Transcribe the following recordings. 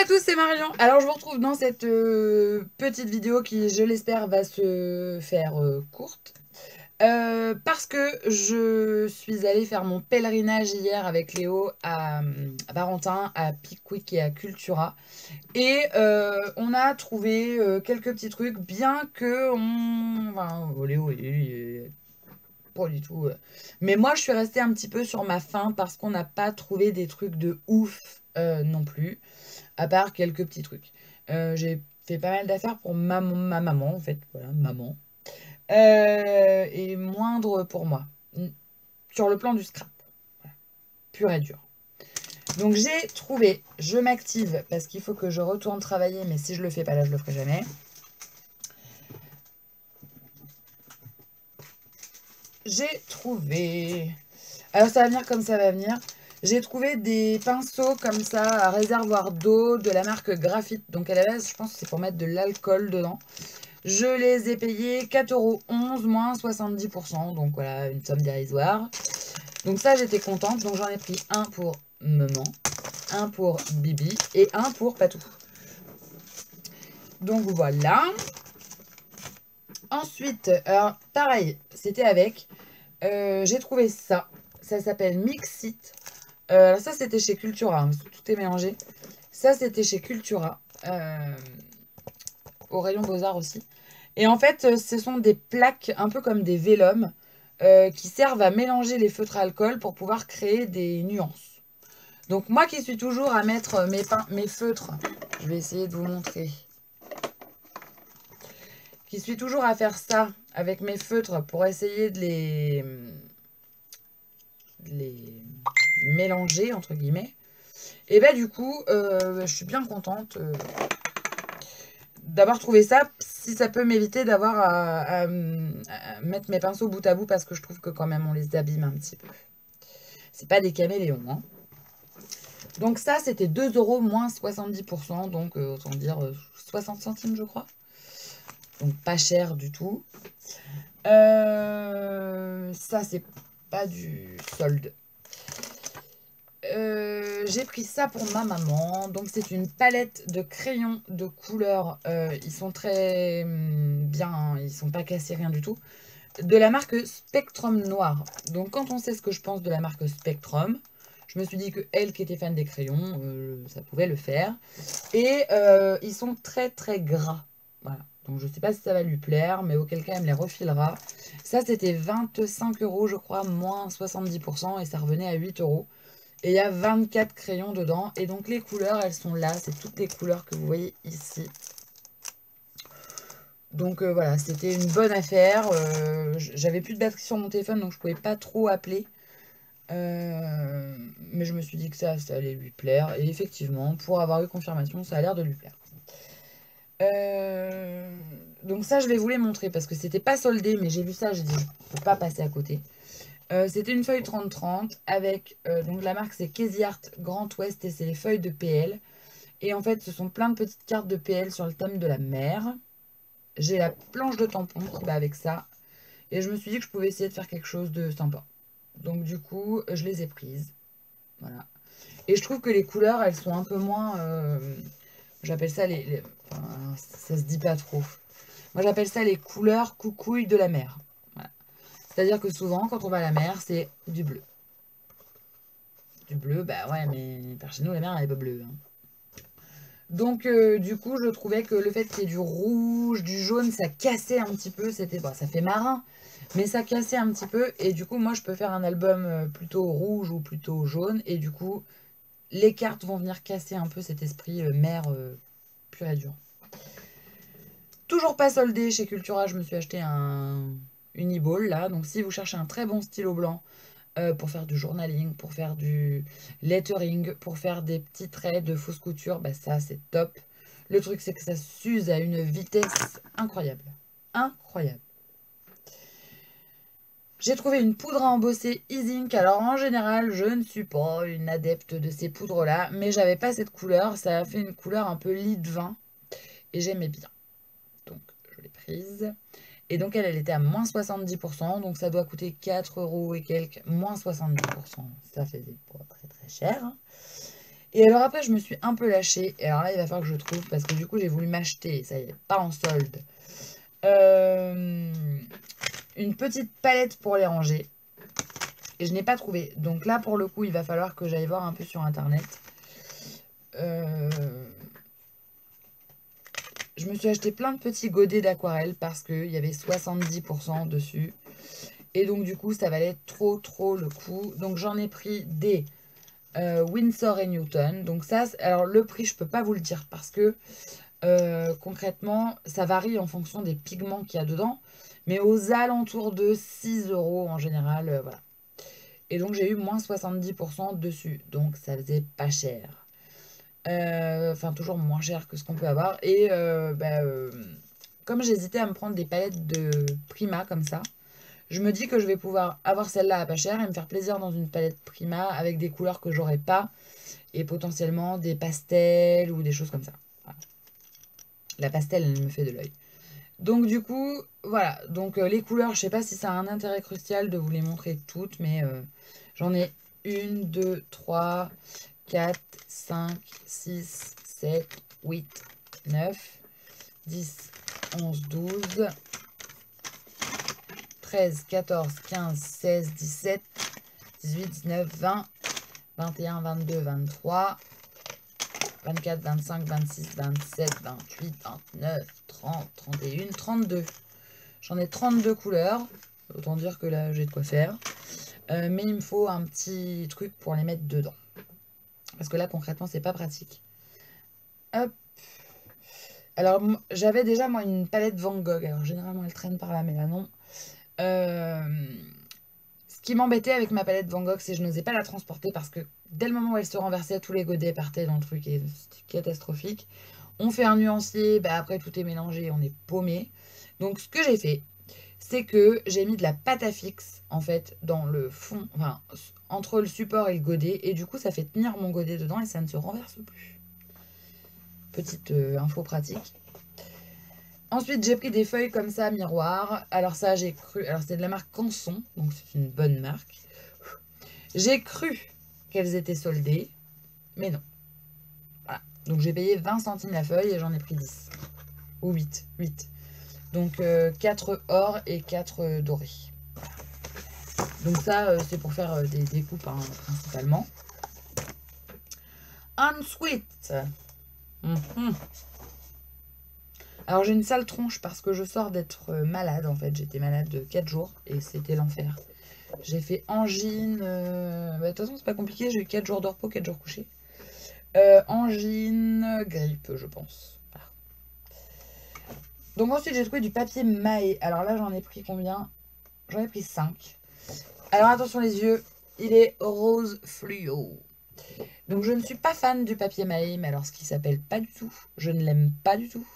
tous, c'est Marion. Alors je vous retrouve dans cette petite vidéo qui, je l'espère, va se faire courte. Parce que je suis allée faire mon pèlerinage hier avec Léo à Varentin, à Pickwick et à Cultura. Et on a trouvé quelques petits trucs, bien que Enfin, Léo, pas du tout. Mais moi, je suis restée un petit peu sur ma faim parce qu'on n'a pas trouvé des trucs de ouf non plus, à part quelques petits trucs. J'ai fait pas mal d'affaires pour ma maman, en fait. Voilà, maman. Et moindre pour moi. Sur le plan du scrap. Voilà. Pur et dur. Donc j'ai trouvé, je m'active parce qu'il faut que je retourne travailler, mais si je le fais pas là, je le ferai jamais. J'ai trouvé... Alors ça va venir comme ça va venir. J'ai trouvé des pinceaux comme ça à réservoir d'eau de la marque Graphite. Donc à la base, je pense que c'est pour mettre de l'alcool dedans. Je les ai payés 4,11 € moins 70%. Donc voilà, une somme dérisoire. Donc ça, j'étais contente. Donc j'en ai pris un pour maman, un pour Bibi et un pour Patou. Donc voilà. Ensuite, alors pareil, c'était avec... j'ai trouvé ça. Ça s'appelle Mixit. Alors ça, c'était chez Cultura. Hein, tout est mélangé. Ça, c'était chez Cultura. Au rayon Beaux-Arts aussi. Et en fait, ce sont des plaques un peu comme des vélums qui servent à mélanger les feutres à alcool pour pouvoir créer des nuances. Donc moi qui suis toujours à mettre mes feutres, je vais essayer de vous montrer. Qui suis toujours à faire ça avec mes feutres pour essayer de les mélanger, entre guillemets. Et bah du coup, je suis bien contente d'avoir trouvé ça, si ça peut m'éviter d'avoir à mettre mes pinceaux bout à bout, parce que je trouve que quand même on les abîme un petit peu. C'est pas des caméléons, hein. Donc ça, c'était 2 € moins 70%, donc autant dire 60 centimes, je crois. Donc pas cher du tout. Ça, c'est pas du solde. J'ai pris ça pour ma maman. Donc c'est une palette de crayons de couleurs. Ils sont très bien, hein, ils sont pas cassés, rien du tout. De la marque Spectrum Noir. Donc quand on sait ce que je pense de la marque Spectrum, je me suis dit que elle qui était fan des crayons, ça pouvait le faire. Et ils sont très très gras. Voilà. Donc je sais pas si ça va lui plaire, mais auquel cas elle me les refilera. Ça c'était 25 € je crois, moins 70%, et ça revenait à 8 €. Et il y a 24 crayons dedans. Et donc les couleurs, elles sont là. C'est toutes les couleurs que vous voyez ici. Donc voilà, c'était une bonne affaire. J'avais plus de batterie sur mon téléphone, donc je pouvais pas trop appeler. Mais je me suis dit que ça allait lui plaire. Et effectivement, pour avoir eu confirmation, ça a l'air de lui plaire. Donc ça, je vais vous les montrer parce que c'était pas soldé, mais j'ai vu ça, j'ai dit, je peux pas passer à côté. C'était une feuille 30-30 avec, donc la marque c'est Casey Art Grand Ouest, et c'est les feuilles de PL. Et en fait, ce sont plein de petites cartes de PL sur le thème de la mer. J'ai la planche de tampon qui va avec ça. Et je me suis dit que je pouvais essayer de faire quelque chose de sympa. Donc du coup, je les ai prises. Voilà. Et je trouve que les couleurs, elles sont un peu moins... j'appelle ça enfin, ça se dit pas trop. Moi, j'appelle ça les couleurs coucouilles de la mer. Voilà. C'est-à-dire que souvent, quand on va à la mer, c'est du bleu. Du bleu, bah ouais, mais par chez nous, la mer, elle est pas bleue. Hein. Donc, du coup, je trouvais que le fait qu'il y ait du rouge, du jaune, ça cassait un petit peu. C'était, bon, ça fait marin, mais ça cassait un petit peu. Et du coup, moi, je peux faire un album plutôt rouge ou plutôt jaune. Et du coup, les cartes vont venir casser un peu cet esprit mer pur et dur. Toujours pas soldé chez Cultura, je me suis acheté un Uniball là. Donc, si vous cherchez un très bon stylo blanc, pour faire du journaling, pour faire du lettering, pour faire des petits traits de fausse couture, bah ça c'est top. Le truc c'est que ça s'use à une vitesse incroyable. Incroyable. J'ai trouvé une poudre à embosser Easink. Alors en général, je ne suis pas une adepte de ces poudres là, mais j'avais pas cette couleur. Ça a fait une couleur un peu lit de vin et j'aimais bien. Donc je l'ai prise. Et donc elle était à moins 70%, donc ça doit coûter 4 € et quelques, moins 70%. Ça faisait pas très très cher. Et alors après, je me suis un peu lâchée. Et alors là, il va falloir que je trouve, parce que du coup, j'ai voulu m'acheter, ça y est, pas en solde, une petite palette pour les ranger. Et je n'ai pas trouvé. Donc là, pour le coup, il va falloir que j'aille voir un peu sur Internet. Je me suis acheté plein de petits godets d'aquarelle parce qu'il y avait 70% dessus. Et donc, du coup, ça valait trop le coup. Donc, j'en ai pris des Winsor et Newton. Donc ça, alors le prix, je peux pas vous le dire parce que concrètement, ça varie en fonction des pigments qu'il y a dedans. Mais aux alentours de 6 € en général, voilà. Et donc, j'ai eu moins 70% dessus. Donc, ça faisait pas cher. Enfin, toujours moins cher que ce qu'on peut avoir. Et comme j'hésitais à me prendre des palettes de Prima comme ça, je me dis que je vais pouvoir avoir celle-là à pas cher et me faire plaisir dans une palette Prima avec des couleurs que j'aurais pas et potentiellement des pastels ou des choses comme ça. Voilà. La pastel, elle me fait de l'œil. Donc du coup, voilà. Donc les couleurs, je sais pas si ça a un intérêt crucial de vous les montrer toutes, mais j'en ai 1, 2, 3, 4, 5, 6, 7, 8, 9, 10, 11, 12, 13, 14, 15, 16, 17, 18, 19, 20, 21, 22, 23, 24, 25, 26, 27, 28, 29, 30, 31, 32. J'en ai 32 couleurs. Autant dire que là, j'ai de quoi faire. Mais il me faut un petit truc pour les mettre dedans. Parce que là, concrètement, c'est pas pratique. Hop. Alors, j'avais déjà, moi, une palette Van Gogh. Alors, généralement, elle traîne par là, mais là, non. Ce qui m'embêtait avec ma palette Van Gogh, c'est que je n'osais pas la transporter parce que dès le moment où elle se renversait, tous les godets partaient dans le truc et c'était catastrophique. On fait un nuancier, bah après tout est mélangé, on est paumé. Donc ce que j'ai fait, c'est que j'ai mis de la pâte à fixe en fait dans le fond, enfin entre le support et le godet, et du coup ça fait tenir mon godet dedans et ça ne se renverse plus. Petite info pratique. Ensuite, j'ai pris des feuilles comme ça, miroir. Alors ça, j'ai cru... Alors, c'est de la marque Canson, donc c'est une bonne marque. J'ai cru qu'elles étaient soldées, mais non. Voilà. Donc, j'ai payé 20 centimes la feuille et j'en ai pris 10. Ou 8. 8. Donc, 4 or et 4 dorés. Voilà. Donc ça, c'est pour faire des découpes, hein, principalement. Ensuite... Alors j'ai une sale tronche parce que je sors d'être malade en fait. J'étais malade de 4 jours et c'était l'enfer. J'ai fait angine. De toute façon c'est pas compliqué, j'ai eu 4 jours de repos, 4 jours couchés. Angine, grippe je pense. Voilà. Donc ensuite j'ai trouvé du papier Mahé. Alors là j'en ai pris combien? J'en ai pris 5. Alors attention les yeux, il est rose fluo. Donc je ne suis pas fan du papier Mahé, mais alors ce qui s'appelle pas du tout. Je ne l'aime pas du tout.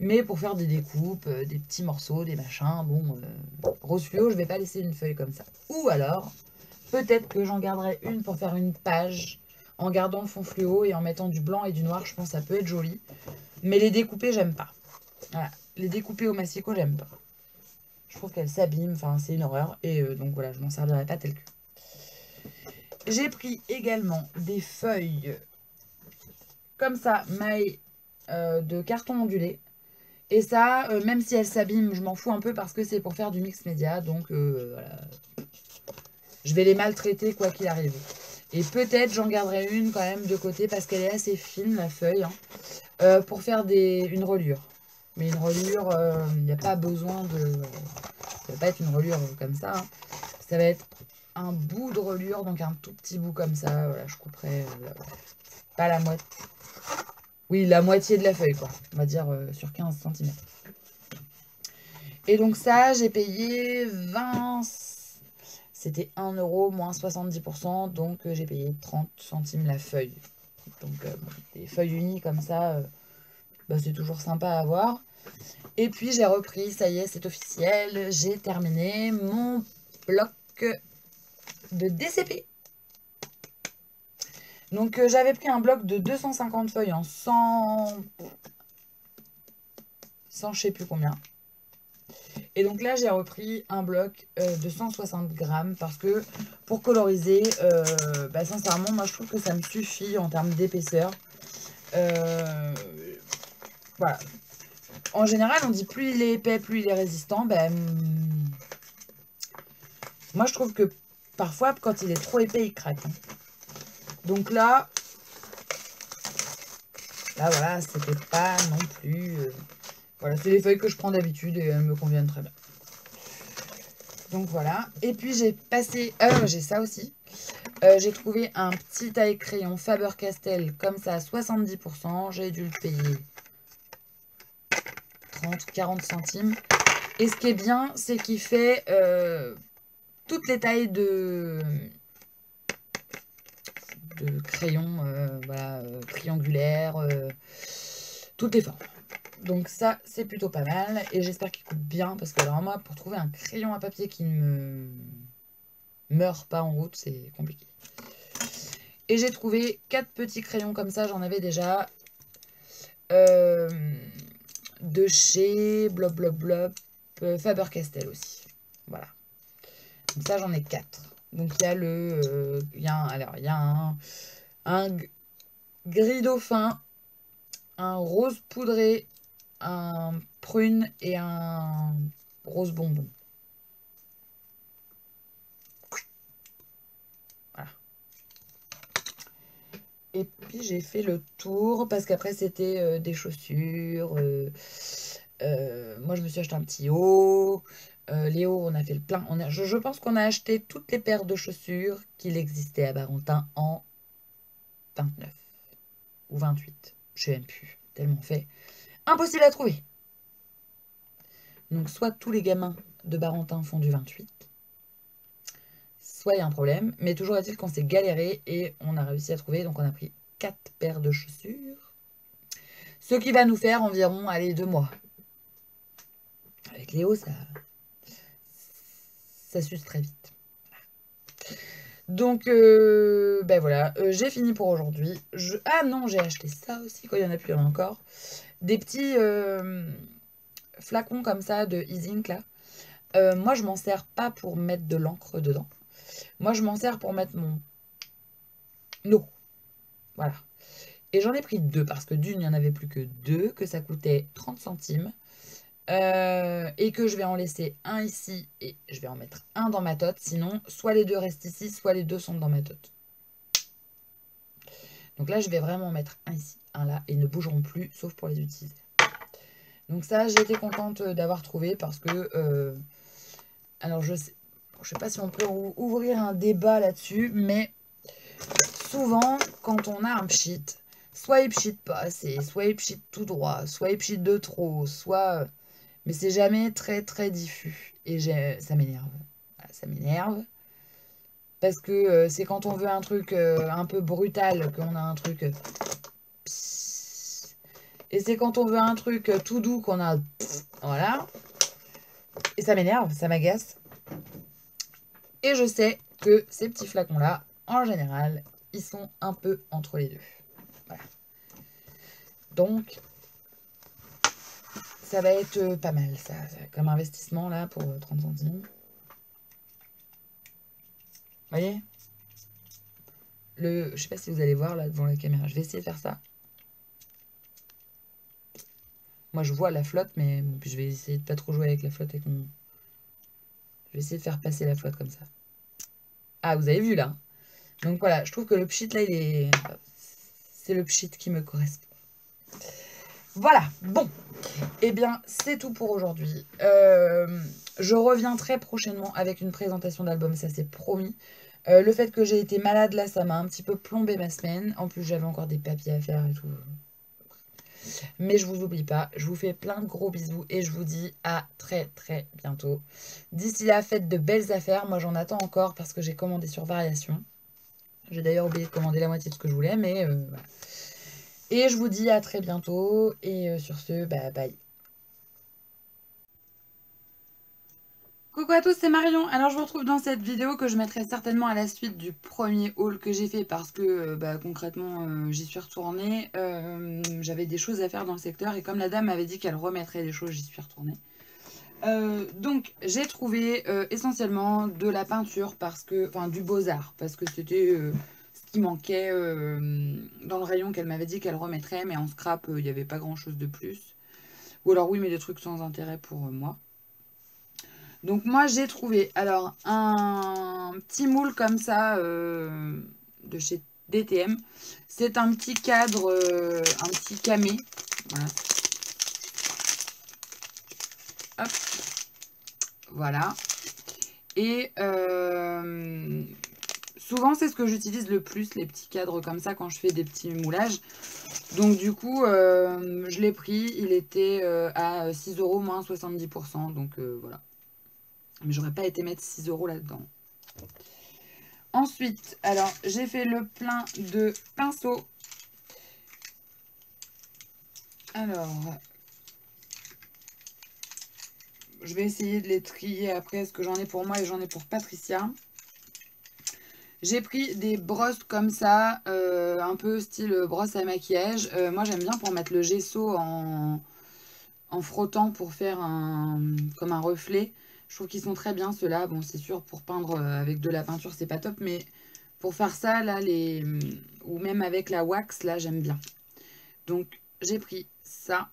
Mais pour faire des découpes, des petits morceaux, des machins, bon, rose fluo, je vais pas laisser une feuille comme ça. Ou alors, peut-être que j'en garderai une pour faire une page en gardant le fond fluo et en mettant du blanc et du noir, je pense que ça peut être joli. Mais les découper, j'aime pas. Voilà, les découper au massicot, j'aime pas. Je trouve qu'elles s'abîment, enfin c'est une horreur. Et donc voilà, je m'en servirai pas tel que. J'ai pris également des feuilles comme ça, mailles de carton ondulé. Et ça, même si elle s'abîme, je m'en fous un peu parce que c'est pour faire du mix média. Donc, voilà. Je vais les maltraiter quoi qu'il arrive. Et peut-être j'en garderai une quand même de côté parce qu'elle est assez fine, la feuille. Hein, pour faire une reliure. Mais une reliure, il n'y a pas besoin de... Ça va pas être une reliure comme ça. Hein. Ça va être un bout de reliure, donc un tout petit bout comme ça. Voilà, je couperai pas la moitié. Oui, la moitié de la feuille, quoi. On va dire sur 15 cm. Et donc ça, j'ai payé 20... C'était 1 € moins 70%. Donc j'ai payé 30 centimes la feuille. Donc des feuilles unies comme ça, c'est toujours sympa à avoir. Et puis j'ai repris, ça y est, c'est officiel. J'ai terminé mon bloc de DCP. Donc j'avais pris un bloc de 250 feuilles en 100 je sais plus combien. Et donc là, j'ai repris un bloc de 160 grammes parce que pour coloriser, sincèrement, moi je trouve que ça me suffit en termes d'épaisseur. Voilà. En général, on dit plus il est épais, plus il est résistant. Moi, je trouve que parfois, quand il est trop épais, il craque. Hein. Donc là, voilà, c'était pas non plus... Voilà, c'est les feuilles que je prends d'habitude et elles me conviennent très bien. Donc voilà. Et puis j'ai passé... j'ai ça aussi. J'ai trouvé un petit taille-crayon Faber-Castell comme ça à 70%. J'ai dû le payer 30-40 centimes. Et ce qui est bien, c'est qu'il fait toutes les tailles de crayons triangulaires, toutes les formes. Donc ça, c'est plutôt pas mal. Et j'espère qu'il coûte bien. Parce que alors moi, pour trouver un crayon à papier qui ne me meurt pas en route, c'est compliqué. Et j'ai trouvé 4 petits crayons comme ça. J'en avais déjà. De chez Faber-Castell aussi. Voilà. Donc ça, j'en ai 4. Donc il y a il y a un gris dauphin, un rose poudré, un prune et un rose bonbon. Voilà. Et puis j'ai fait le tour parce qu'après c'était des chaussures. Moi je me suis acheté un petit haut. Les hauts, on a fait le plein. Je pense qu'on a acheté toutes les paires de chaussures qu'il existait à Barentin en 29 ou 28. Je sais même plus. Tellement fait. Impossible à trouver. Donc soit tous les gamins de Barentin font du 28, soit il y a un problème. Mais toujours est-il qu'on s'est galéré et on a réussi à trouver. Donc on a pris 4 paires de chaussures. Ce qui va nous faire environ, allez, 2 mois. Avec Léo, ça s'use très vite. Donc, voilà, j'ai fini pour aujourd'hui. Ah non, j'ai acheté ça aussi, quand il y en a plus, il y en a encore. Des petits flacons comme ça de Easy Ink, là. Moi, je m'en sers pas pour mettre de l'encre dedans. Moi, je m'en sers pour mettre mon eau. Voilà. Et j'en ai pris 2, parce que d'une, il n'y en avait plus que 2, que ça coûtait 30 centimes. Et que je vais en laisser un ici et je vais en mettre un dans ma tote. Sinon, soit les 2 restent ici, soit les 2 sont dans ma tote. Donc là, je vais vraiment en mettre un ici, un là, et ils ne bougeront plus, sauf pour les utiliser. Donc ça, j'ai été contente d'avoir trouvé parce que... alors, je sais pas si on peut ouvrir un débat là-dessus, mais souvent, quand on a un pchit, soit il pchit pas assez, soit il pchit tout droit, soit il pchit de trop, soit... Mais c'est jamais très très diffus. Et ça m'énerve. Voilà, ça m'énerve. Parce que c'est quand on veut un truc un peu brutal qu'on a un truc... et c'est quand on veut un truc tout doux qu'on a... Voilà. Et ça m'énerve, ça m'agace. Et je sais que ces petits flacons-là, en général, ils sont un peu entre les deux. Voilà. Donc... ça va être pas mal, ça, comme investissement, là, pour 30 centimes. Vous voyez? Je sais pas si vous allez voir, là, devant la caméra. Je vais essayer de faire ça. Moi, je vois la flotte, mais bon, puis je vais essayer de pas trop jouer avec la flotte. Je vais essayer de faire passer la flotte comme ça. Ah, vous avez vu, là. Donc, voilà, je trouve que le pchit, là, c'est le pchit qui me correspond. Voilà, bon. Eh bien, c'est tout pour aujourd'hui. Je reviens très prochainement avec une présentation d'album, ça c'est promis. Le fait que j'ai été malade là, ça m'a un petit peu plombé ma semaine. En plus, j'avais encore des papiers à faire et tout. Mais je vous oublie pas, je vous fais plein de gros bisous et je vous dis à très très bientôt. D'ici là, faites de belles affaires. Moi, j'en attends encore parce que j'ai commandé sur Variation. J'ai d'ailleurs oublié de commander la moitié de ce que je voulais, mais voilà. Et je vous dis à très bientôt. Et sur ce, bah bye. Coucou à tous, c'est Marion. Alors je vous retrouve dans cette vidéo que je mettrai certainement à la suite du premier haul que j'ai fait parce que concrètement j'y suis retournée. J'avais des choses à faire dans le secteur et comme la dame m'avait dit qu'elle remettrait des choses, j'y suis retournée. Donc j'ai trouvé essentiellement de la peinture parce que, enfin du Beaux-Arts, parce que c'était ce qui manquait dans le rayon qu'elle m'avait dit qu'elle remettrait, mais en scrap il n'y avait pas grand chose de plus. Ou alors oui, mais des trucs sans intérêt pour moi. Donc moi j'ai trouvé alors un petit moule comme ça de chez DTM. C'est un petit cadre, un petit camé. Voilà. Hop. Voilà. Et souvent c'est ce que j'utilise le plus, les petits cadres comme ça quand je fais des petits moulages. Donc du coup je l'ai pris, il était à 6 € moins 70%. Donc voilà. Mais j'aurais pas été mettre 6 € là-dedans. Ensuite, alors j'ai fait le plein de pinceaux. Alors, je vais essayer de les trier après, parce que j'en ai pour moi et j'en ai pour Patricia. J'ai pris des brosses comme ça, un peu style brosse à maquillage. Moi j'aime bien pour mettre le gesso en frottant pour faire comme un reflet. Je trouve qu'ils sont très bien ceux-là. Bon, c'est sûr, pour peindre avec de la peinture, c'est pas top, mais pour faire ça, là, ou même avec la wax, là, j'aime bien. Donc, j'ai pris ça.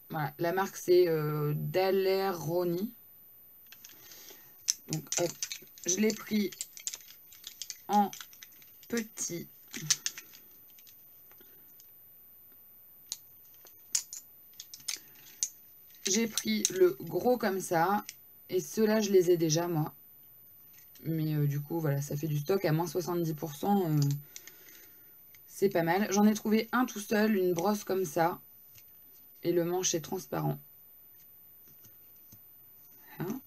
Voilà, la marque, c'est Daleroni. Donc, hop, je l'ai pris en petit. J'ai pris le gros comme ça. Et ceux-là, je les ai déjà, moi. Mais du coup, voilà, ça fait du stock à moins 70%. C'est pas mal. J'en ai trouvé un tout seul, une brosse comme ça. Et le manche est transparent. Hein,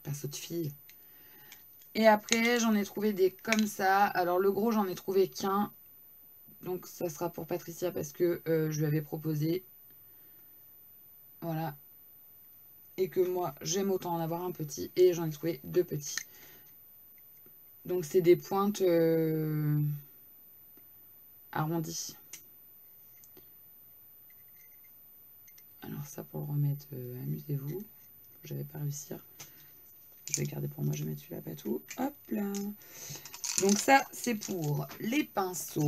pinceau de fille. Et après, j'en ai trouvé des comme ça. Alors, le gros, j'en ai trouvé qu'un. Donc, ça sera pour Patricia parce que je lui avais proposé. Voilà. Et que moi, j'aime autant en avoir un petit. Et j'en ai trouvé deux petits. Donc, c'est des pointes arrondies. Alors, ça, pour le remettre, amusez-vous. J'avais pas réussi. Je vais garder pour moi, je vais mettre celui-là, pas tout. Hop là. Donc ça, c'est pour les pinceaux.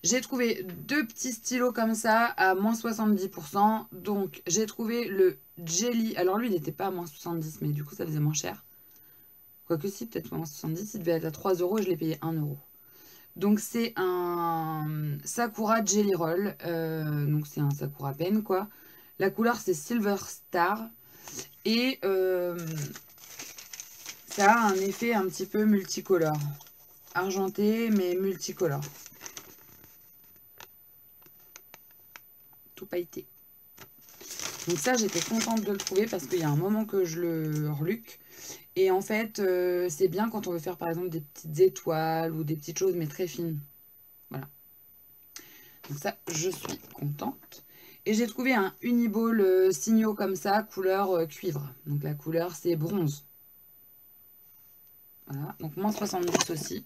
J'ai trouvé deux petits stylos comme ça à moins 70%. Donc j'ai trouvé le Jelly. Alors lui, il n'était pas à moins 70, mais du coup, ça faisait moins cher. Quoique si, peut-être moins 70. Il devait être à 3 € et je l'ai payé 1 €. Donc c'est un Sakura Jelly Roll. Donc c'est un Sakura Pen, quoi. La couleur, c'est Silver Star. Et ça a un effet un petit peu multicolore. Argenté, mais multicolore. Tout pailleté. Donc ça, j'étais contente de le trouver parce qu'il y a un moment que je le reluque. Et en fait, c'est bien quand on veut faire par exemple des petites étoiles ou des petites choses, mais très fines. Voilà. Donc ça, je suis contente. Et j'ai trouvé un Uniball Signaux comme ça, couleur cuivre. Donc la couleur, c'est bronze. Voilà, donc moins 70 aussi.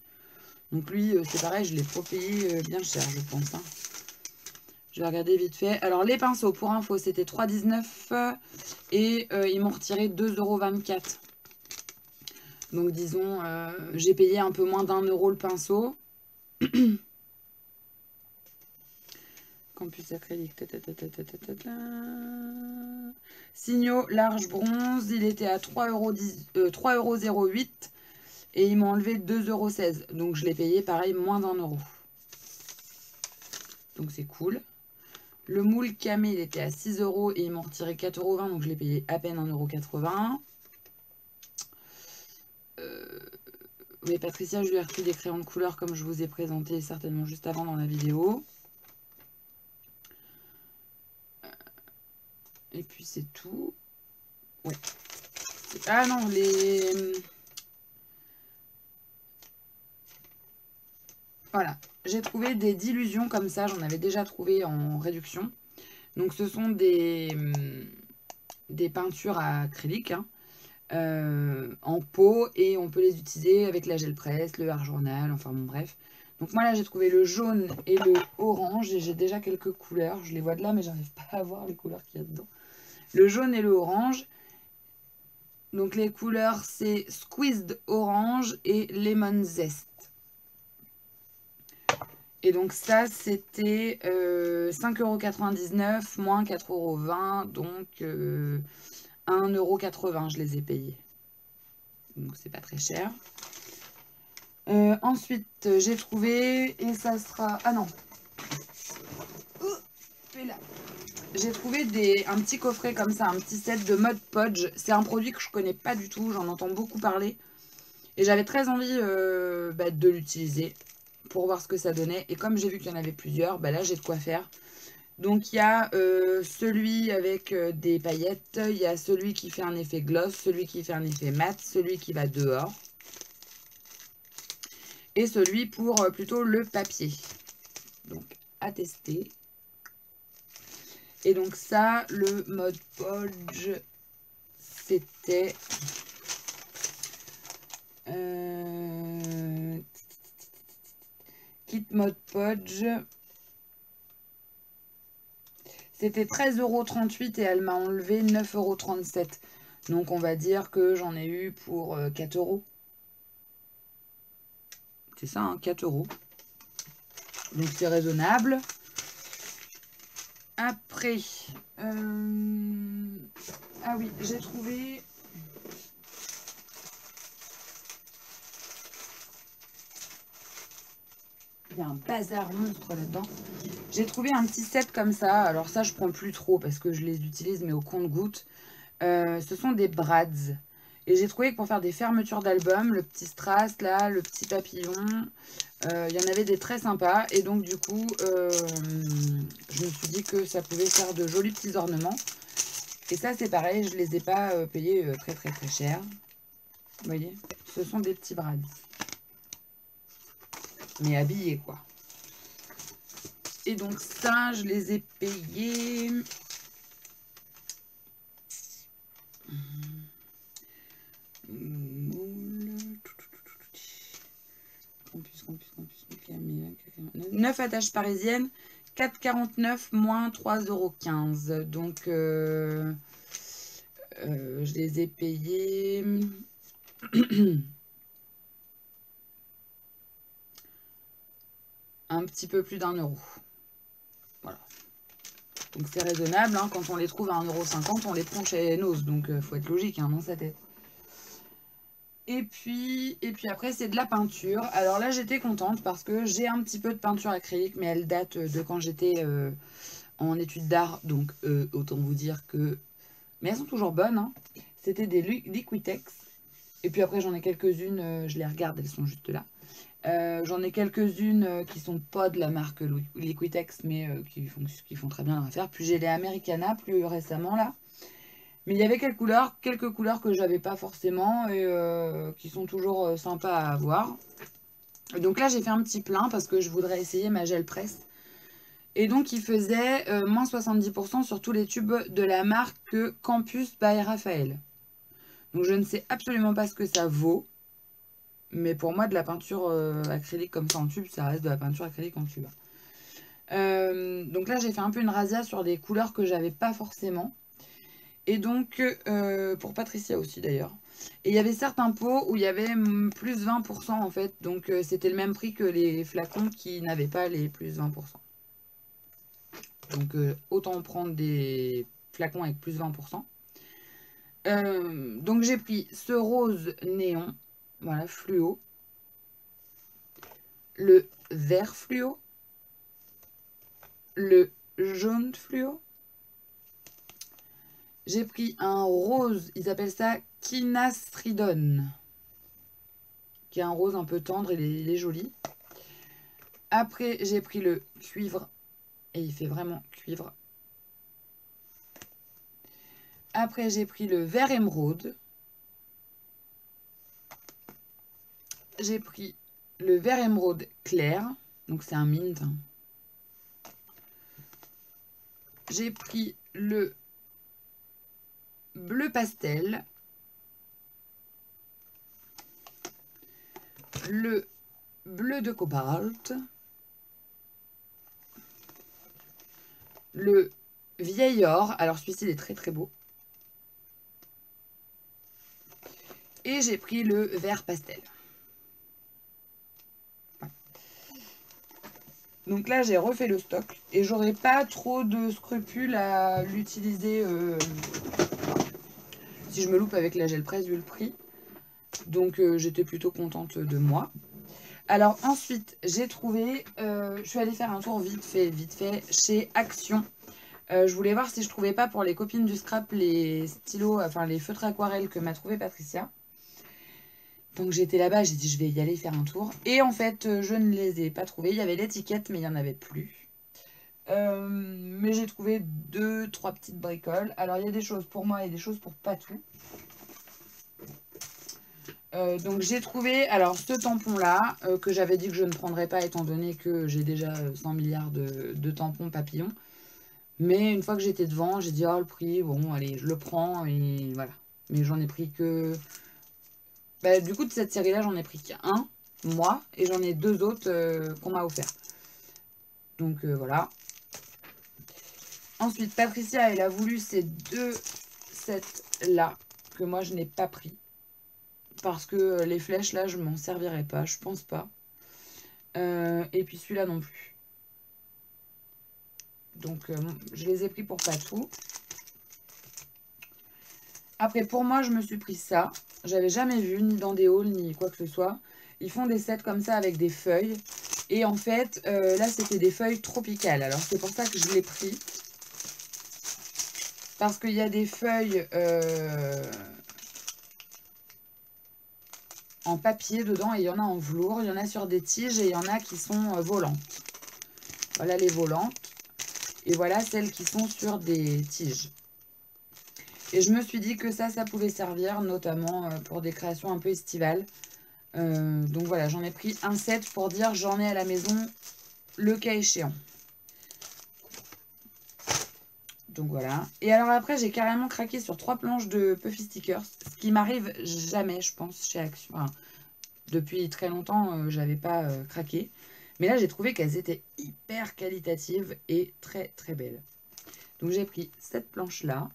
Donc lui, c'est pareil, je l'ai pas payé bien cher, je pense. Hein. Je vais regarder vite fait. Alors les pinceaux, pour info, c'était 3,19 et ils m'ont retiré 2,24 €. Donc disons, j'ai payé un peu moins d'1 € le pinceau. Campus acrylique. Signaux large bronze, il était à 3,08 € et ils m'ont enlevé 2,16 €. Donc je l'ai payé pareil moins d'1 €. Donc c'est cool. Le moule camé, il était à 6 € et ils m'ont retiré 4,20 €. Donc je l'ai payé à peine 1,80 €. Mais Patricia, je lui ai repris des crayons de couleur comme je vous ai présenté certainement juste avant dans la vidéo. Et puis c'est tout. Ouais. Ah non, Voilà. J'ai trouvé des dilutions comme ça. J'en avais déjà trouvé en réduction. Donc ce sont des peintures à acrylique. Hein. en pot et on peut les utiliser avec la gel presse, le hard journal, enfin bon bref. Donc moi là j'ai trouvé le jaune et le orange et j'ai déjà quelques couleurs. Je les vois de là mais j'arrive pas à voir les couleurs qu'il y a dedans. Le jaune et le orange. Donc les couleurs c'est Squeezed Orange et Lemon Zest. Et donc ça c'était 5,99 € moins 4,20 €. Donc 1,80 € je les ai payés. Donc c'est pas très cher. Ensuite j'ai trouvé, et ça sera... Ah non. J'ai trouvé un petit coffret comme ça, un petit set de Mod Podge. C'est un produit que je connais pas du tout, j'en entends beaucoup parler. Et j'avais très envie de l'utiliser pour voir ce que ça donnait. Et comme j'ai vu qu'il y en avait plusieurs, là j'ai de quoi faire. Donc il y a celui avec des paillettes, il y a celui qui fait un effet gloss, celui qui fait un effet mat, celui qui va dehors. Et celui pour plutôt le papier. Donc à tester. Et donc ça, le Mod Podge, c'était... Kit Mod Podge. C'était 13,38 € et elle m'a enlevé 9,37 €. Donc on va dire que j'en ai eu pour 4 €. C'est ça, hein, 4 €. Donc c'est raisonnable. Après, ah oui, j'ai trouvé... Il y a un bazar monstre là-dedans. J'ai trouvé un petit set comme ça. Alors ça, je prends plus trop parce que je les utilise, mais au compte-gouttes. Ce sont des brads. Et j'ai trouvé que pour faire des fermetures d'albums, le petit strass là, le petit papillon, il y en avait des très sympas. Et donc du coup, je me suis dit que ça pouvait faire de jolis petits ornements. Et ça c'est pareil, je les ai pas payés très cher. Vous voyez, ce sont des petits brads. Mais habillés quoi. Et donc ça, je les ai payés... Campus, 9 attaches parisiennes, 4,49 moins 3,15 €. Donc, je les ai payés un petit peu plus d'1 €. Voilà. Donc, c'est raisonnable. Hein, quand on les trouve à 1,50 €, on les prend chez Nose. Donc, faut être logique hein, dans sa tête. Et puis après, c'est de la peinture. Alors là, j'étais contente parce que j'ai un petit peu de peinture acrylique, mais elle date de quand j'étais en études d'art. Donc, autant vous dire que... Mais elles sont toujours bonnes. Hein. C'était des Liquitex. Et puis après, j'en ai quelques-unes, je les regarde, elles sont juste là. J'en ai quelques-unes qui sont pas de la marque Liquitex, mais qui font très bien leur affaire. Puis j'ai les Americana plus récemment là. Mais il y avait quelques couleurs que j'avais pas forcément et qui sont toujours sympas à avoir. Et donc là, j'ai fait un petit plein parce que je voudrais essayer ma gel presse. Et donc, il faisait moins 70% sur tous les tubes de la marque Campus by Raphaël. Donc, je ne sais absolument pas ce que ça vaut. Mais pour moi, de la peinture acrylique comme ça en tube, ça reste de la peinture acrylique en tube. Donc là, j'ai fait un peu une razzia sur des couleurs que j'avais pas forcément. Et donc, pour Patricia aussi d'ailleurs. Et il y avait certains pots où il y avait plus 20% en fait. Donc, c'était le même prix que les flacons qui n'avaient pas les plus 20%. Donc, autant prendre des flacons avec plus 20%. Donc, j'ai pris ce rose néon. Voilà, fluo. Le vert fluo. Le jaune fluo. J'ai pris un rose, ils appellent ça Kinastridon, qui est un rose un peu tendre, il est joli. Après, j'ai pris le cuivre, et il fait vraiment cuivre. Après, j'ai pris le vert émeraude. J'ai pris le vert émeraude clair, donc c'est un mint. J'ai pris le bleu pastel. le bleu de cobalt, le vieil or. Alors celui-ci il est très très beau. Et j'ai pris le vert pastel. Donc là, j'ai refait le stock. Et j'aurais pas trop de scrupules à l'utiliser si je me loupe avec la gel presse vu le prix. Donc j'étais plutôt contente de moi. Alors ensuite, j'ai trouvé... je suis allée faire un tour vite fait, chez Action. Je voulais voir si je trouvais pas pour les copines du scrap les stylos, enfin les feutres aquarelles que m'a trouvé Patricia. Donc j'étais là-bas, j'ai dit je vais y aller faire un tour. Et en fait, je ne les ai pas trouvés. Il y avait l'étiquette, mais il n'y en avait plus. Mais j'ai trouvé 2-3 petites bricoles. Alors il y a des choses pour moi et des choses pour Patou. Donc j'ai trouvé alors ce tampon là que j'avais dit que je ne prendrais pas étant donné que j'ai déjà 100 milliards de tampons papillons. Mais une fois que j'étais devant, j'ai dit oh le prix, bon allez je le prends et voilà. Mais j'en ai pris que... Bah, du coup de cette série là j'en ai pris qu'un, moi, et j'en ai 2 autres qu'on m'a offert. Donc voilà. Ensuite Patricia elle a voulu ces 2 sets là que moi je n'ai pas pris. Parce que les flèches là je m'en servirai pas, je pense pas. Et puis celui-là non plus. Donc je les ai pris pour Patou. Après pour moi je me suis pris ça. J'avais jamais vu ni dans des hauls ni quoi que ce soit. Ils font des sets comme ça avec des feuilles. Et en fait là c'était des feuilles tropicales. Alors c'est pour ça que je l'ai pris. Parce qu'il y a des feuilles en papier dedans et il y en a en velours. Il y en a sur des tiges et il y en a qui sont volantes. Voilà les volantes. Et voilà celles qui sont sur des tiges. Et je me suis dit que ça pouvait servir notamment pour des créations un peu estivales. Donc voilà, j'en ai pris un set pour dire j'en ai à la maison le cas échéant. Donc voilà. Et alors après, j'ai carrément craqué sur 3 planches de Puffy Stickers. Ce qui m'arrive jamais, je pense, chez Action. Enfin, depuis très longtemps, j'avais pas craqué. Mais là, j'ai trouvé qu'elles étaient hyper qualitatives et très très belles. Donc j'ai pris cette planche-là.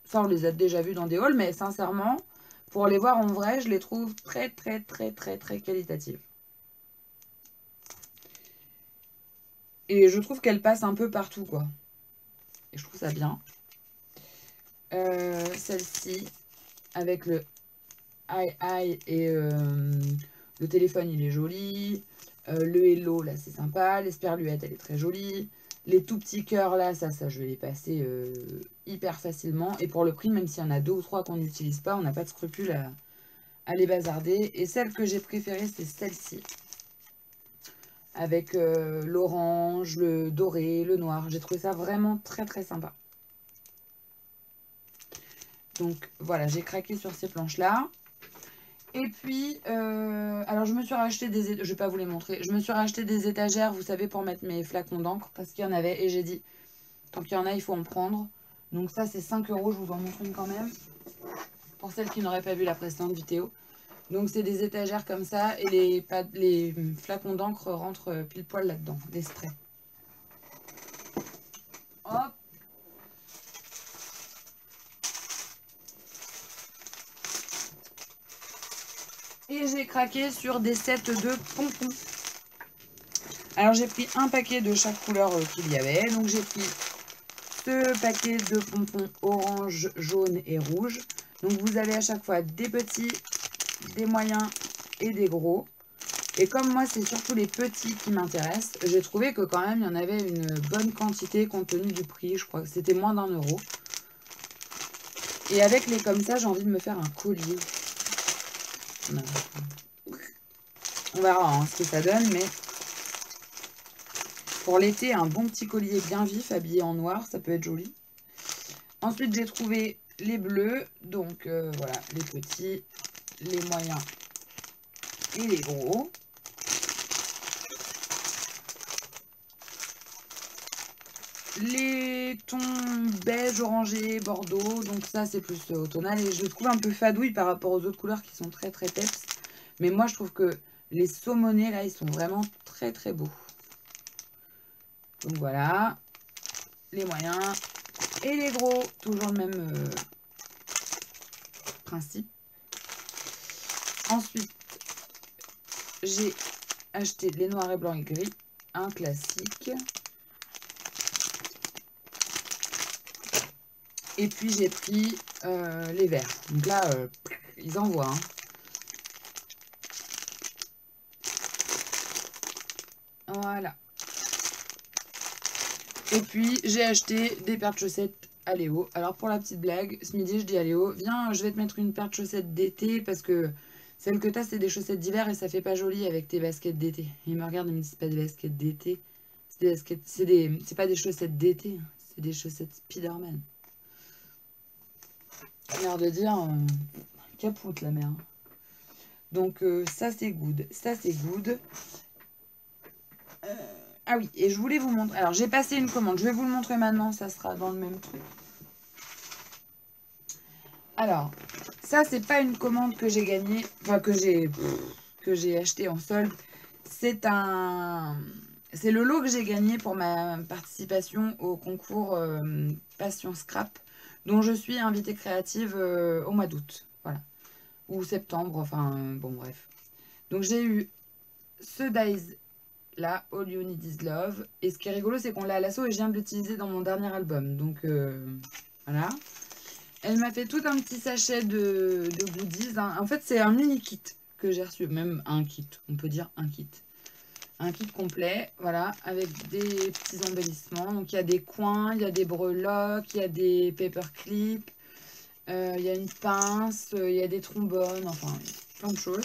Ça, on les a déjà vues dans des hauls, mais sincèrement, pour les voir en vrai, je les trouve très très très très très qualitatives. Et je trouve qu'elles passent un peu partout, quoi. Et je trouve ça bien. Celle-ci, avec le i et le téléphone, il est joli. Le hello, là, c'est sympa. L'esperluette, elle est très jolie. Les tout petits cœurs, là, ça je vais les passer hyper facilement. Et pour le prix, même s'il y en a 2 ou 3 qu'on n'utilise pas, on n'a pas de scrupule à les bazarder. Et celle que j'ai préférée, c'est celle-ci. Avec l'orange, le doré, le noir. J'ai trouvé ça vraiment très très sympa. Donc voilà, j'ai craqué sur ces planches-là. Et puis, alors je me suis racheté des... Je vais pas vous les montrer. Je me suis racheté des étagères, vous savez, pour mettre mes flacons d'encre. Parce qu'il y en avait. Et j'ai dit, tant qu'il y en a, il faut en prendre. Donc ça, c'est 5 €. Je vous en montre une quand même. Pour celles qui n'auraient pas vu la précédente vidéo. Donc c'est des étagères comme ça. Et les flacons d'encre rentrent pile poil là-dedans. Des sprays. Hop. Et j'ai craqué sur des sets de pompons. Alors j'ai pris un paquet de chaque couleur qu'il y avait. Donc j'ai pris ce paquet de pompons orange, jaune et rouge. Donc vous avez à chaque fois des petits, des moyens et des gros. Et comme moi c'est surtout les petits qui m'intéressent, j'ai trouvé que quand même il y en avait une bonne quantité compte tenu du prix. Je crois que c'était moins d'1 €. Et avec les comme ça, j'ai envie de me faire un collier. On verra hein, ce que ça donne, mais pour l'été, un bon petit collier bien vif, habillé en noir, ça peut être joli. Ensuite, j'ai trouvé les bleus, donc voilà, les petits, les moyens et les gros. Les tons beige, orangé, bordeaux, donc ça c'est plus automnal et je le trouve un peu fadouille par rapport aux autres couleurs qui sont très très peps. Mais moi je trouve que Les saumonés, là, ils sont vraiment très très beaux. Donc voilà. Les moyens et les gros. Toujours le même principe. Ensuite, j'ai acheté les noirs et blancs et gris. Un classique. Et puis j'ai pris les verts. Donc là, ils envoient. Hein. Voilà. Et puis j'ai acheté des paires de chaussettes à Léo. Alors pour la petite blague, ce midi je dis à Léo, viens, je vais te mettre une paire de chaussettes d'été parce que celle que tu as c'est des chaussettes d'hiver et ça fait pas joli avec tes baskets d'été. Il me regarde et me dit c'est pas des baskets d'été. C'est pas des chaussettes d'été, c'est des chaussettes Spider-Man. L'air de dire capoute la mère. Donc ça c'est good, ça c'est good. Ah oui, et je voulais vous montrer. Alors j'ai passé une commande, je vais vous le montrer maintenant, ça sera dans le même truc. Alors, ça c'est pas une commande que j'ai gagnée, enfin que j'ai acheté en solde. C'est le lot que j'ai gagné pour ma participation au concours Passion Scrap, dont je suis invitée créative au mois d'août, voilà, ou septembre, enfin bon bref. Donc j'ai eu ce dies là, All You Need Is Love, et ce qui est rigolo c'est qu'on l'a à l'assaut et je viens de l'utiliser dans mon dernier album, donc voilà. Elle m'a fait tout un petit sachet de goodies, hein. En fait c'est un mini kit que j'ai reçu, même un kit, on peut dire un kit. Un kit complet, voilà, avec des petits embellissements. Donc, il y a des coins, il y a des breloques, il y a des paperclips, il y a une pince, il y a des trombones, enfin, plein de choses.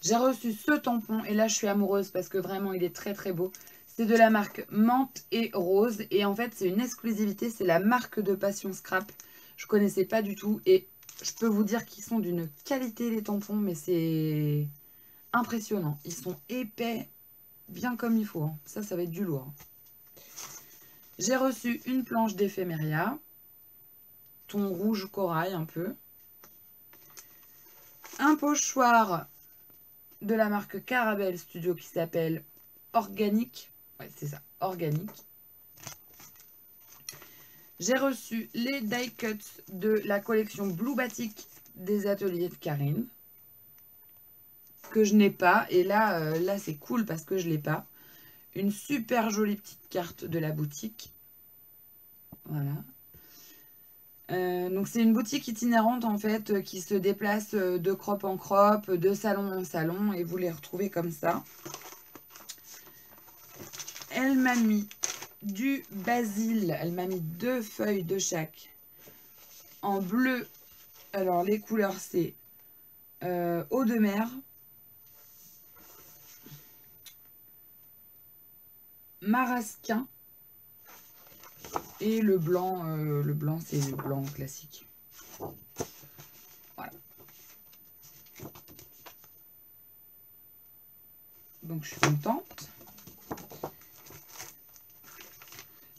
J'ai reçu ce tampon, et là, je suis amoureuse parce que vraiment, il est très, très beau. C'est de la marque Menthe et Rose, et en fait, c'est une exclusivité, c'est la marque de Passion Scrap. Je connaissais pas du tout, et je peux vous dire qu'ils sont d'une qualité, les tampons, mais c'est impressionnant. Ils sont épais, bien comme il faut. Hein. Ça va être du lourd. J'ai reçu une planche d'éphéméria. Ton rouge corail un peu. Un pochoir de la marque Carabel Studio qui s'appelle Organique. Ouais, c'est ça, Organique. J'ai reçu les die cuts de la collection Blue Batik des ateliers de Karine. Que je n'ai pas. Et là, là c'est cool parce que je ne l'ai pas. Une super jolie petite carte de la boutique. Voilà. Donc c'est une boutique itinérante en fait qui se déplace de crop en crop, de salon en salon et vous les retrouvez comme ça. Elle m'a mis du basil, elle m'a mis 2 feuilles de chaque en bleu. Alors les couleurs c'est eau de mer, marasquin et le blanc c'est le blanc classique. Voilà. Donc je suis contente.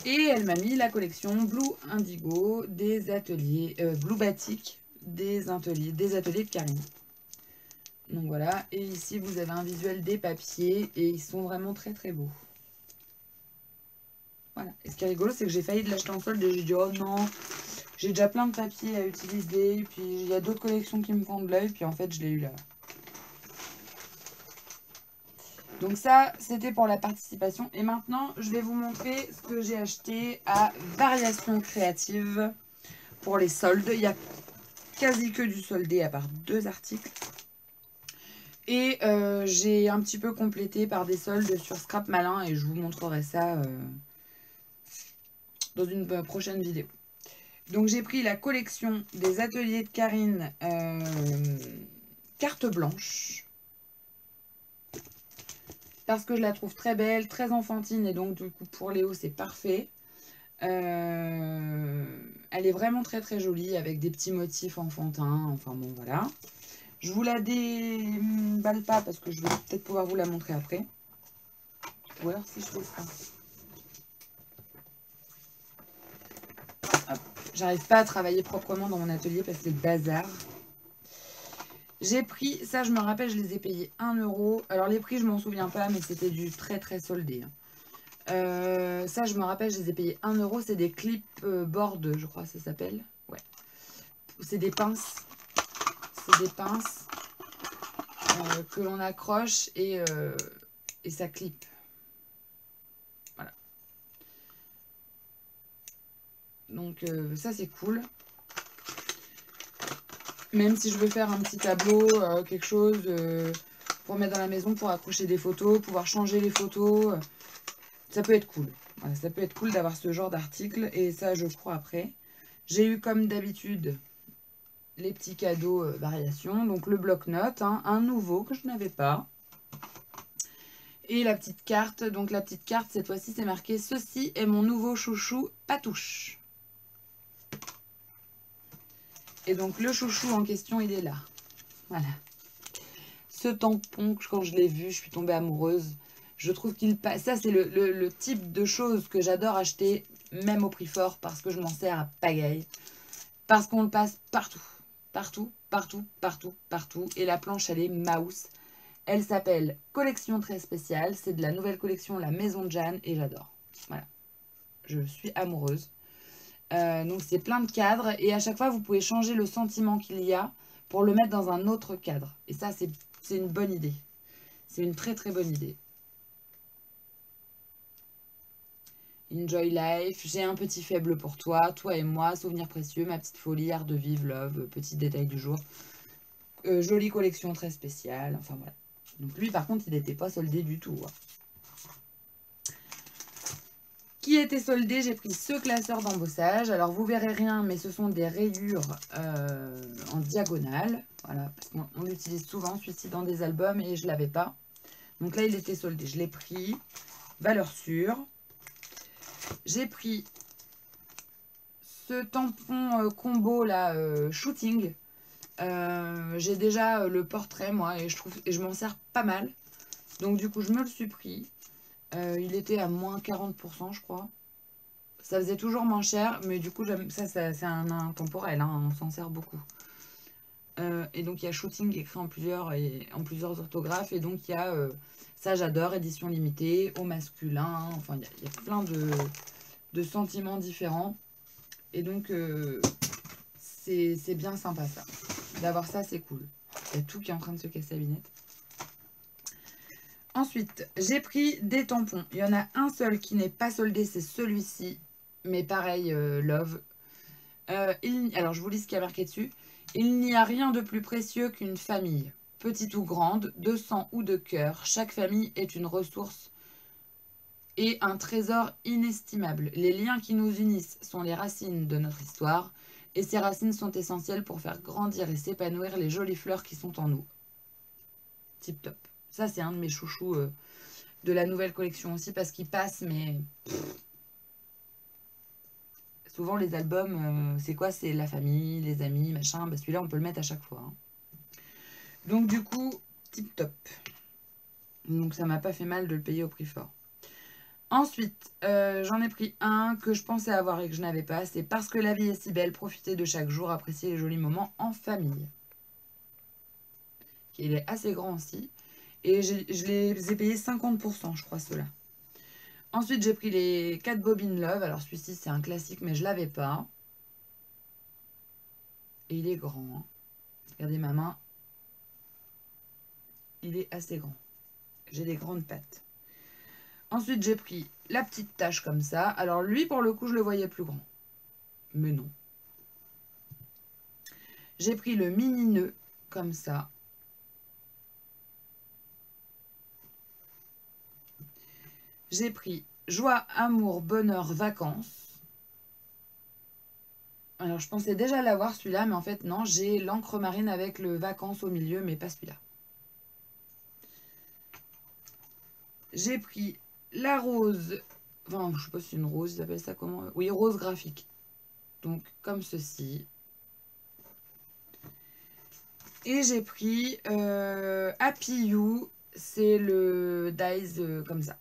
Et elle m'a mis la collection Blue Indigo des ateliers, Blue Batik des ateliers de Karine. Donc voilà, et ici vous avez un visuel des papiers et ils sont vraiment très très beaux. Voilà, et ce qui est rigolo c'est que j'ai failli de l'acheter en solde et j'ai dit oh non, j'ai déjà plein de papiers à utiliser, et puis il y a d'autres collections qui me font de l'œil, puis en fait je l'ai eu là. Donc ça, c'était pour la participation. Et maintenant, je vais vous montrer ce que j'ai acheté à Variations Créatives pour les soldes. Il n'y a quasi que du soldé à part 2 articles. Et j'ai un petit peu complété par des soldes sur Scrap Malin et je vous montrerai ça dans une prochaine vidéo. Donc j'ai pris la collection des ateliers de Karine carte blanche. Parce que je la trouve très belle, très enfantine et donc du coup pour Léo c'est parfait. Elle est vraiment très très jolie avec des petits motifs enfantins, enfin bon voilà. Je vous la déballe pas parce que je vais peut-être pouvoir vous la montrer après. Ou alors si je fais ça. J'arrive pas à travailler proprement dans mon atelier parce que c'est le bazar. J'ai pris, ça je me rappelle, je les ai payés 1 €. Alors les prix, je m'en souviens pas, mais c'était du très très soldé. Ça, je me rappelle, je les ai payés 1 €. C'est des clipboard, je crois que ça s'appelle. Ouais. C'est des pinces. C'est des pinces que l'on accroche et ça clip. Voilà. Donc ça, c'est cool. Même si je veux faire un petit tableau, quelque chose pour mettre dans la maison, pour accrocher des photos, pouvoir changer les photos, ça peut être cool. Voilà, ça peut être cool d'avoir ce genre d'article et ça, je crois après. J'ai eu comme d'habitude les petits cadeaux variations. Donc le bloc-notes, hein, un nouveau que je n'avais pas. Et la petite carte. Donc la petite carte, cette fois-ci, c'est marqué « Ceci est mon nouveau chouchou Patouche ». Et donc le chouchou en question, il est là. Voilà. Ce tampon, quand je l'ai vu, je suis tombée amoureuse. Je trouve qu'il passe... Ça, c'est le type de choses que j'adore acheter, même au prix fort, parce que je m'en sers à pagaille. Parce qu'on le passe partout. Partout, partout, partout, partout. Et la planche, elle est mouse. Elle s'appelle Collection très spéciale. C'est de la nouvelle collection La Maison de Jeanne et j'adore. Voilà. Je suis amoureuse. Donc c'est plein de cadres et à chaque fois vous pouvez changer le sentiment qu'il y a pour le mettre dans un autre cadre. Et ça c'est une bonne idée. C'est une très très bonne idée. Enjoy life, j'ai un petit faible pour toi, toi et moi, souvenirs précieux, ma petite folie, art de vivre, love, petit détail du jour. Jolie collection très spéciale, enfin voilà. Donc lui par contre il n'était pas soldé du tout. Hein. Qui était soldé, j'ai pris ce classeur d'embossage. Alors vous verrez rien, mais ce sont des rayures en diagonale. Voilà, parce qu'on l'utilise souvent, celui-ci dans des albums et je ne l'avais pas. Donc là, il était soldé. Je l'ai pris. Valeur sûre. J'ai pris ce tampon combo là, shooting. J'ai déjà le portrait, moi, et je m'en sers pas mal. Donc du coup, je me le suis pris. Il était à moins 40%, je crois. Ça faisait toujours moins cher, mais du coup, ça c'est un intemporel, hein, on s'en sert beaucoup. Et donc, il y a shooting écrit en plusieurs orthographes. Et donc, il y a, ça j'adore, édition limitée, au masculin. Enfin, il y a plein de sentiments différents. Et donc, c'est bien sympa ça. D'avoir ça, c'est cool. Il y a tout qui est en train de se casser la binette. Ensuite, j'ai pris des tampons. Il y en a un seul qui n'est pas soldé, c'est celui-ci. Mais pareil, love. Alors, je vous lis ce qu'il y a marqué dessus. Il n'y a rien de plus précieux qu'une famille. Petite ou grande, de sang ou de cœur, chaque famille est une ressource et un trésor inestimable. Les liens qui nous unissent sont les racines de notre histoire. Et ces racines sont essentielles pour faire grandir et s'épanouir les jolies fleurs qui sont en nous. Tip top. Ça, c'est un de mes chouchous de la nouvelle collection aussi parce qu'il passe, mais... Souvent, les albums, c'est quoi? C'est la famille, les amis, machin. Bah, celui-là, on peut le mettre à chaque fois. Hein. Donc, du coup, tip top. Donc, ça m'a pas fait mal de le payer au prix fort. Ensuite, j'en ai pris un que je pensais avoir et que je n'avais pas. C'est Parce que la vie est si belle, profiter de chaque jour, apprécier les jolis moments en famille. Il est assez grand aussi. Et je les ai payés 50%, je crois, ceux-là. Ensuite, j'ai pris les 4 bobines Love. Alors, celui-ci, c'est un classique, mais je ne l'avais pas. Et il est grand. Hein. Regardez ma main. Il est assez grand. J'ai des grandes pattes. Ensuite, j'ai pris la petite tache comme ça. Alors, lui, pour le coup, je le voyais plus grand. Mais non. J'ai pris le mini nœud comme ça. J'ai pris joie, amour, bonheur, vacances. Alors, je pensais déjà l'avoir celui-là, mais en fait, non. J'ai l'encre marine avec le vacances au milieu, mais pas celui-là. J'ai pris la rose. Enfin, je sais pas si c'est une rose, ils appellent ça comment? Oui, rose graphique. Donc, comme ceci. Et j'ai pris Happy You. C'est le dies comme ça.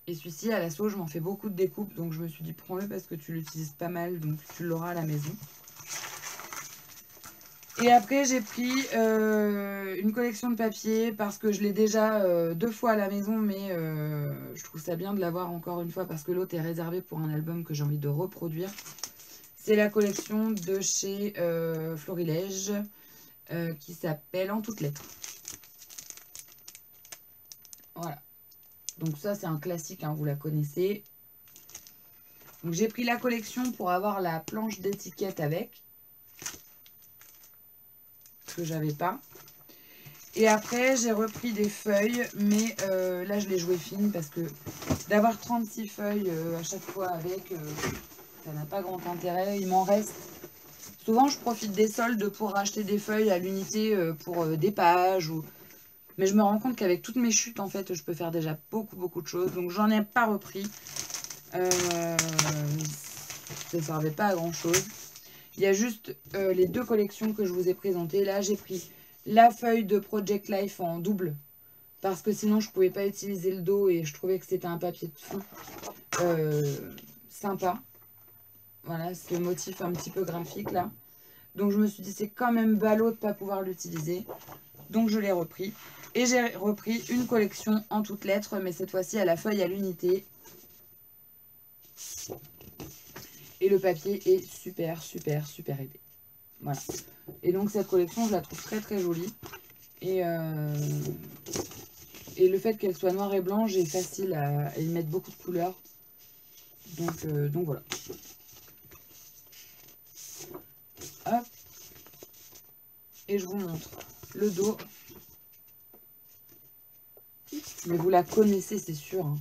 Et celui-ci, à l'assaut, je m'en fais beaucoup de découpes. Donc, je me suis dit, prends-le parce que tu l'utilises pas mal. Donc, tu l'auras à la maison. Et après, j'ai pris une collection de papier parce que je l'ai déjà 2 fois à la maison, mais je trouve ça bien de l'avoir encore une fois parce que l'autre est réservé pour un album que j'ai envie de reproduire. C'est la collection de chez Florilège qui s'appelle En toutes lettres. Voilà. Donc ça, c'est un classique, hein, vous la connaissez. Donc j'ai pris la collection pour avoir la planche d'étiquette avec. Que j'avais pas. Et après, j'ai repris des feuilles, mais là, je l'ai joué fine parce que d'avoir 36 feuilles à chaque fois avec, ça n'a pas grand intérêt. Il m'en reste. Souvent, je profite des soldes pour racheter des feuilles à l'unité pour des pages. Mais je me rends compte qu'avec toutes mes chutes, en fait, je peux faire déjà beaucoup de choses. Donc, j'en ai pas repris. Ça ne servait pas à grand chose. Il y a juste les 2 collections que je vous ai présentées. Là, j'ai pris la feuille de Project Life en double. Parce que sinon, je ne pouvais pas utiliser le dos et je trouvais que c'était un papier de fond sympa. Voilà, ce motif un petit peu graphique là. Donc, je me suis dit, c'est quand même ballot de ne pas pouvoir l'utiliser. Donc, je l'ai repris. Et j'ai repris une collection en toutes lettres, mais cette fois-ci à la feuille à l'unité. Et le papier est super épais. Voilà. Et donc cette collection, je la trouve très jolie. Et le fait qu'elle soit noire et blanche est facile à y mettre beaucoup de couleurs. Donc voilà. Hop. Et je vous montre le dos. Mais vous la connaissez, c'est sûr. Hein.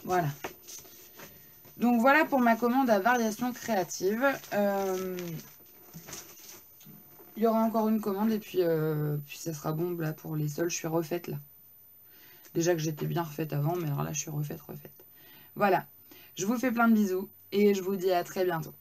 Voilà. Donc voilà pour ma commande à variation créative. Il y aura encore une commande et puis ça sera bon là pour les sols. Je suis refaite là. Déjà que j'étais bien refaite avant, mais alors là je suis refaite. Voilà. Je vous fais plein de bisous et je vous dis à très bientôt.